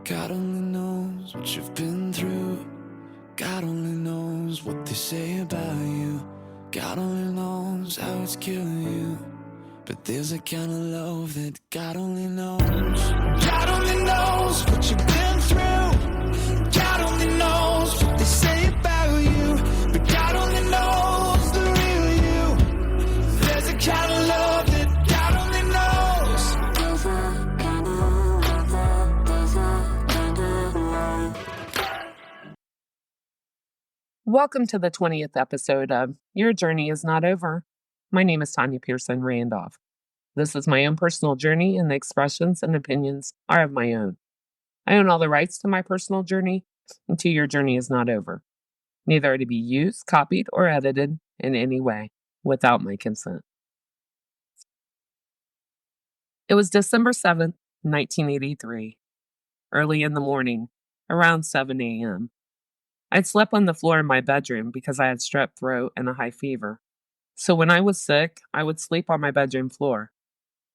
God only knows what you've been through. God only knows what they say about you. God only knows how it's killing you. But there's a kind of love that God only knows. God only knows what you've been through. God only knows what they say about you. But God only knows the real you. There's a kind of love that God only knows. Welcome to the 20th episode of Your Journey is Not Over. My name is Tanya Pearson Randolph. This is my own personal journey, and the expressions and opinions are of my own. I own all the rights to my personal journey, and to Your Journey is Not Over. Neither are to be used, copied, or edited in any way without my consent. It was December 7th, 1983, early in the morning, around 7 a.m. I'd slept on the floor in my bedroom because I had strep throat and a high fever. So when I was sick, I would sleep on my bedroom floor.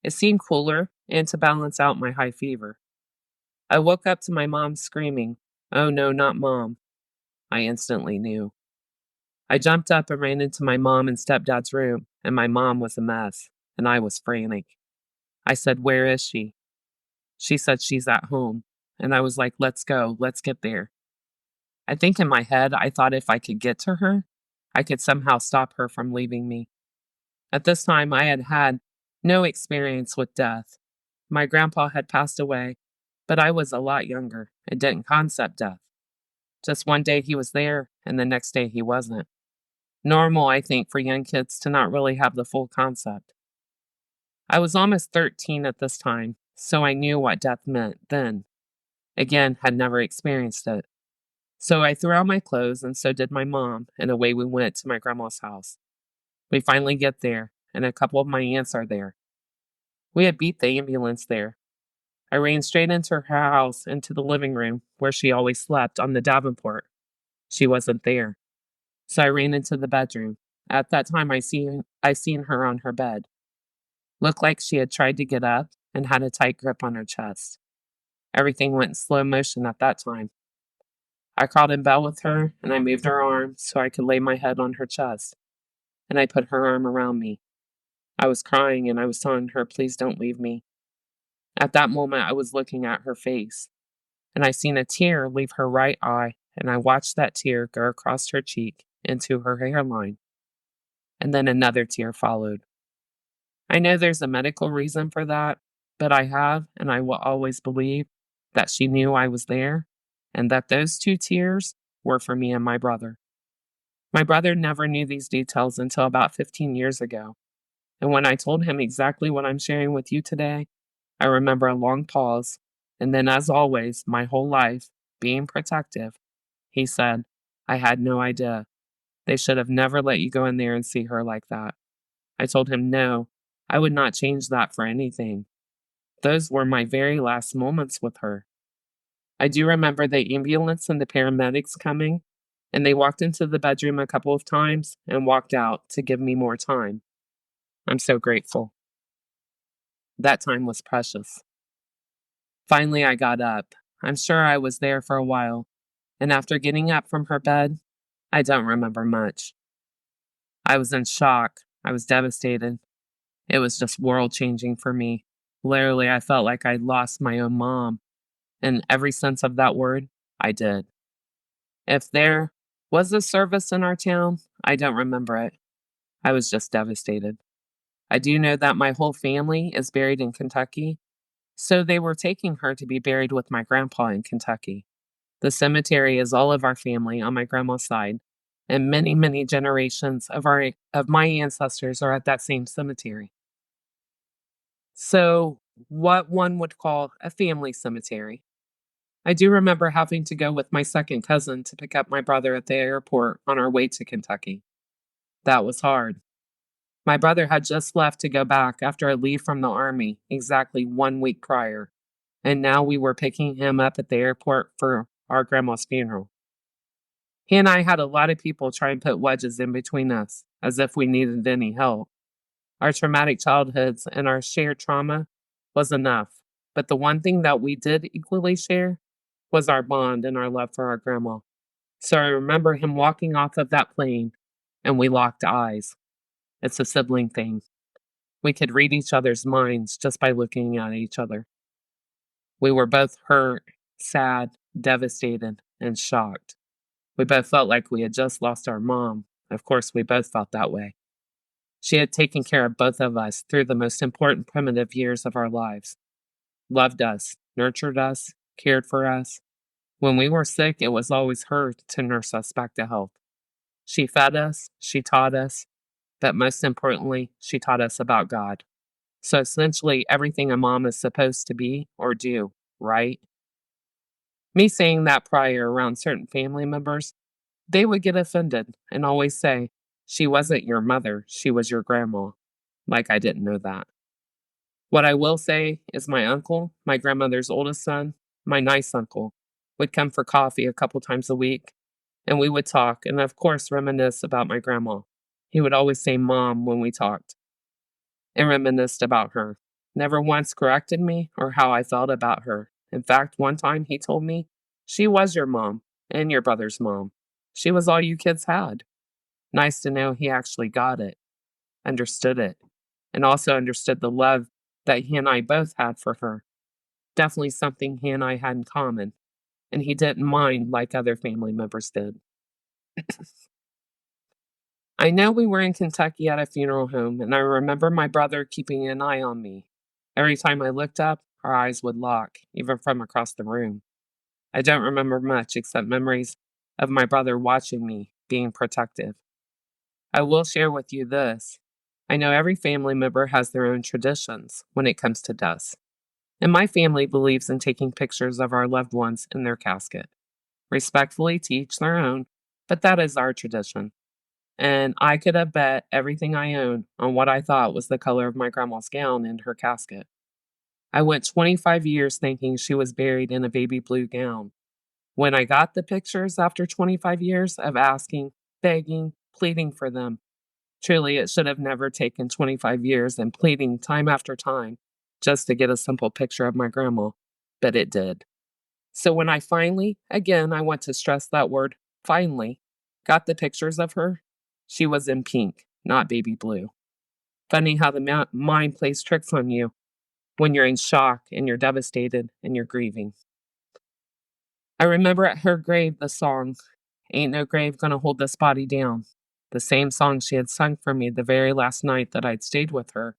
It seemed cooler and to balance out my high fever. I woke up to my mom screaming, "Oh no, not Mom." I instantly knew. I jumped up and ran into my mom and stepdad's room, and my mom was a mess, and I was frantic. I said, "Where is she?" She said she's at home, and I was like, "Let's go, let's get there." I think in my head, I thought if I could get to her, I could somehow stop her from leaving me. At this time, I had had no experience with death. My grandpa had passed away, but I was a lot younger and didn't concept death. Just one day he was there, and the next day he wasn't. Normal, I think, for young kids to not really have the full concept. I was almost 13 at this time, so I knew what death meant then. Again, had never experienced it. So I threw out my clothes, and so did my mom, and away we went to my grandma's house. We finally get there, and a couple of my aunts are there. We had beat the ambulance there. I ran straight into her house, into the living room, where she always slept, on the Davenport. She wasn't there. So I ran into the bedroom. At that time, I seen her on her bed. Looked like she had tried to get up and had a tight grip on her chest. Everything went in slow motion at that time. I crawled in bed with her, and I moved her arm so I could lay my head on her chest. And I put her arm around me. I was crying, and I was telling her, "Please don't leave me." At that moment, I was looking at her face, and I seen a tear leave her right eye, and I watched that tear go across her cheek into her hairline. And then another tear followed. I know there's a medical reason for that, but I have, and I will always believe, that she knew I was there, and that those 2 tears were for me and my brother. My brother never knew these details until about 15 years ago, and when I told him exactly what I'm sharing with you today, I remember a long pause, and then, as always, my whole life, being protective, he said, "I had no idea. They should have never let you go in there and see her like that." I told him no, I would not change that for anything. Those were my very last moments with her. I do remember the ambulance and the paramedics coming, and they walked into the bedroom a couple of times and walked out to give me more time. I'm so grateful. That time was precious. Finally, I got up. I'm sure I was there for a while, and after getting up from her bed, I don't remember much. I was in shock. I was devastated. It was just world-changing for me. Literally, I felt like I'd lost my own mom. In every sense of that word, I did. If there was a service in our town, I don't remember it. I was just devastated. I do know that my whole family is buried in Kentucky, so they were taking her to be buried with my grandpa in Kentucky. The cemetery is all of our family on my grandma's side, and many, many generations of my ancestors are at that same cemetery. So, what one would call a family cemetery. I do remember having to go with my second cousin to pick up my brother at the airport on our way to Kentucky. That was hard. My brother had just left to go back after a leave from the Army exactly 1 week prior, and now we were picking him up at the airport for our grandma's funeral. He and I had a lot of people try and put wedges in between us, as if we needed any help. Our traumatic childhoods and our shared trauma was enough, but the one thing that we did equally share was our bond and our love for our grandma. So I remember him walking off of that plane and we locked eyes. It's a sibling thing. We could read each other's minds just by looking at each other. We were both hurt, sad, devastated, and shocked. We both felt like we had just lost our mom. Of course, we both felt that way. She had taken care of both of us through the most important primitive years of our lives. Loved us, nurtured us, cared for us. When we were sick, it was always her to nurse us back to health. She fed us, she taught us, but most importantly, she taught us about God. So essentially, everything a mom is supposed to be or do, right? Me saying that prior around certain family members, they would get offended and always say, "She wasn't your mother, she was your grandma." Like I didn't know that. What I will say is my uncle, my grandmother's oldest son, my nice uncle, would come for coffee a couple times a week, and we would talk and, of course, reminisce about my grandma. He would always say "Mom" when we talked and reminisced about her. Never once corrected me or how I felt about her. In fact, one time he told me, "She was your mom and your brother's mom. She was all you kids had." Nice to know he actually got it, understood it, and also understood the love that he and I both had for her. Definitely something he and I had in common, and he didn't mind like other family members did. I know we were in Kentucky at a funeral home, and I remember my brother keeping an eye on me. Every time I looked up, our eyes would lock, even from across the room. I don't remember much except memories of my brother watching me, being protective. I will share with you this. I know every family member has their own traditions when it comes to deaths, and my family believes in taking pictures of our loved ones in their casket. Respectfully, to each their own, but that is our tradition. And I could have bet everything I own on what I thought was the color of my grandma's gown in her casket. I went 25 years thinking she was buried in a baby blue gown. When I got the pictures after 25 years of asking, begging, pleading for them, truly it should have never taken 25 years and pleading time after time just to get a simple picture of my grandma, but it did. So when I finally, again, I want to stress that word, finally, got the pictures of her, she was in pink, not baby blue. Funny how the mind plays tricks on you when you're in shock and you're devastated and you're grieving. I remember at her grave the song, "Ain't No Grave Gonna Hold This Body Down," the same song she had sung for me the very last night that I'd stayed with her,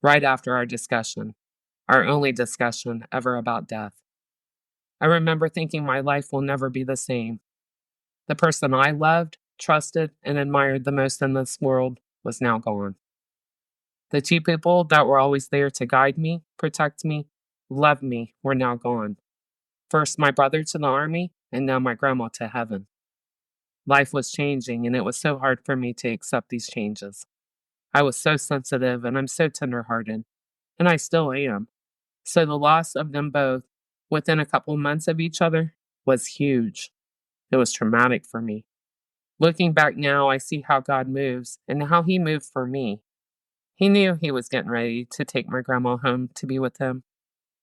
right after our discussion, our only discussion ever about death. I remember thinking my life will never be the same. The person I loved, trusted, and admired the most in this world was now gone. The two people that were always there to guide me, protect me, love me were now gone. First my brother to the army, and now my grandma to heaven. Life was changing, and it was so hard for me to accept these changes. I was so sensitive, and I'm so tenderhearted, and I still am. So the loss of them both, within a couple months of each other, was huge. It was traumatic for me. Looking back now, I see how God moves and how He moved for me. He knew He was getting ready to take my grandma home to be with Him.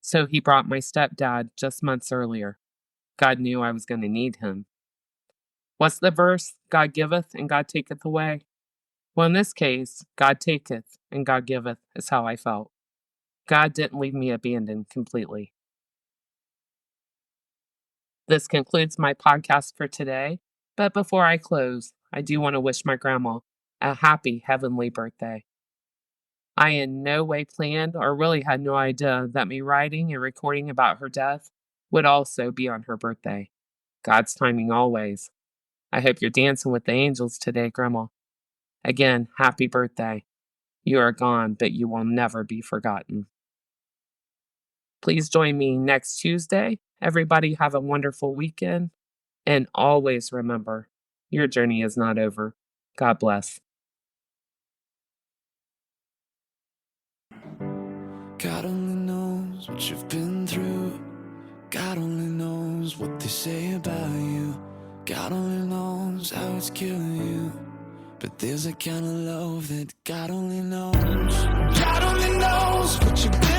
So He brought my stepdad just months earlier. God knew I was going to need him. What's the verse? God giveth and God taketh away. Well, in this case, God taketh and God giveth is how I felt. God didn't leave me abandoned completely. This concludes my podcast for today. But before I close, I do want to wish my grandma a happy heavenly birthday. I in no way planned or really had no idea that me writing and recording about her death would also be on her birthday. God's timing always. I hope you're dancing with the angels today, Grandma. Again, happy birthday. You are gone, but you will never be forgotten. Please join me next Tuesday. Everybody have a wonderful weekend. And always remember, your journey is not over. God bless. God only knows what you've been through. God only knows what they say about you. God only knows how it's killing you. But there's a kind of love that God only knows. God only knows what you've been